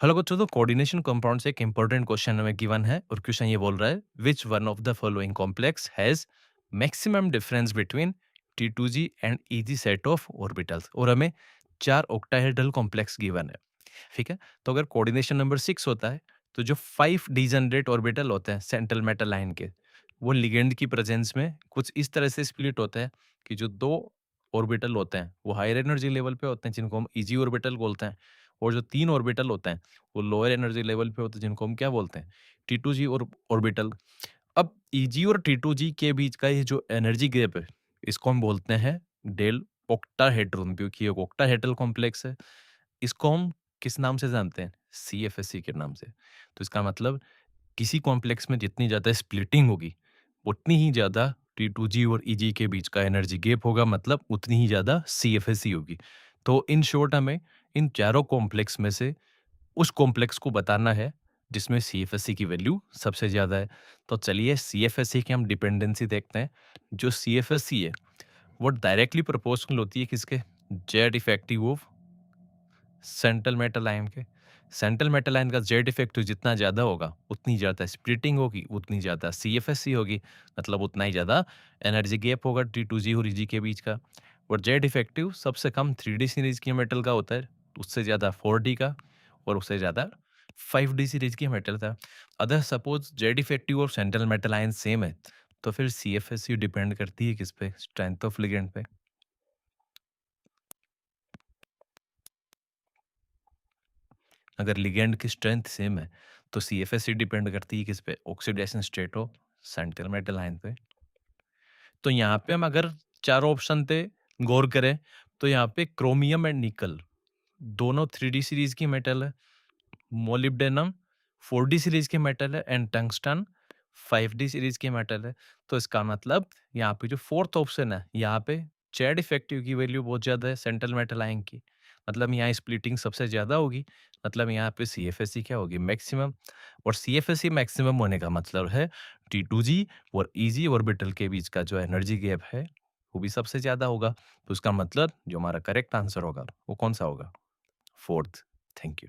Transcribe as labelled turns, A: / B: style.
A: Hello बच्चों, तो coordination compound से एक इंपॉर्टेंट क्वेश्चन हमें गिवन है और क्वेश्चन ये बोल रहा है which one of the following complex has maximum difference between T2G and EG set of orbitals. और हमें 4 ऑक्टाहेड्रल कॉम्प्लेक्स गिवन है। ठीक है, तो अगर कोऑर्डिनेशन नंबर 6 होता है तो जो 5 डिजनरेट ऑर्बिटल होते हैं सेंट्रल मेटल लाइन के, वो लिगेंड की प्रेजेंस में कुछ इस तरह से स्प्लिट होते हैं कि जो 2 ऑर्बिटल होते हैं वो हायर एनर्जी लेवल पे होते हैं जिनको हम EG ऑर्बिटल बोलते हैं, और जो 3 ऑर्बिटल होते हैं वो लोअर एनर्जी लेवल पे होते हैं जिनको हम क्या बोलते हैं, T2G और ऑर्बिटल। अब EG और T2G के बीच का ये जो एनर्जी गैप है, इसको हम बोलते हैं डेल ऑक्टाहेड्रॉन, क्योंकि ये ऑक्टाहेड्रल कॉम्प्लेक्स है। इसको हम किस नाम से जानते हैं? CFSE के नाम से। तो इसका मतलब किसी कॉम्प्लेक्स में जितनी ज़्यादा स्प्लिटिंग होगी, उतनी ही ज़्यादा T2G और EG के बीच का एनर्जी गैप होगा, मतलब उतनी ही ज़्यादा CFSE होगी। तो इन शॉर्ट हमें इन चारों कॉम्प्लेक्स में से उस कॉम्प्लेक्स को बताना है जिसमें CFSE की वैल्यू सबसे ज़्यादा है। तो चलिए CFSE की हम डिपेंडेंसी देखते हैं। जो CFSE है वो डायरेक्टली प्रोपोर्शनल होती है किसके? Z effective of central metal ion के। सेंट्रल मेटल आयन का जेड इफेक्टिव जितना ज़्यादा होगा उतनी ज़्यादा स्प्लिटिंग होगी, उतनी ज़्यादा CFSE होगी, मतलब उतना ही ज़्यादा एनर्जी गैप होगा T2G और EG के बीच का। और जेड इफेक्टिव सबसे कम 3D सीरीज के मेटल का होता है, उससे ज़्यादा 4D का, और उससे ज़्यादा 5D सीरीज की मेटल का। अगर सपोज जेड इफेक्टिव और सेंट्रल मेटल आयन सेम है तो फिर CFSE डिपेंड करती है किस पे? स्ट्रेंथ ऑफ लिगेंड पे। अगर लिगेंड की स्ट्रेंथ सेम है तो CFSE डिपेंड करती है किस पे? Oxidation state of central metal ion पे। तो यहाँ पे हम अगर चारों ऑप्शन पे गौर करें तो यहाँ पे क्रोमियम एंड निकल दोनों 3D सीरीज की मेटल है, मोलिब्डेनम 4D सीरीज के मेटल है, एंड टंगस्टन 5D सीरीज के मेटल है। तो इसका मतलब यहाँ पे जो फोर्थ ऑप्शन है, यहाँ पे जेड इफेक्टिव की वैल्यू बहुत ज़्यादा है सेंट्रल मेटल आयन की, मतलब यहाँ स्प्लिटिंग सबसे ज़्यादा होगी, मतलब यहाँ पे CFSE क्या होगी? मैक्सिमम। और CFSE मैक्सिमम होने का मतलब है T2G और EG ऑर्बिटल के बीच का जो एनर्जी गैप है वो भी सबसे ज़्यादा होगा। तो इसका मतलब जो हमारा करेक्ट आंसर होगा वो कौन सा होगा? फोर्थ। Thank you.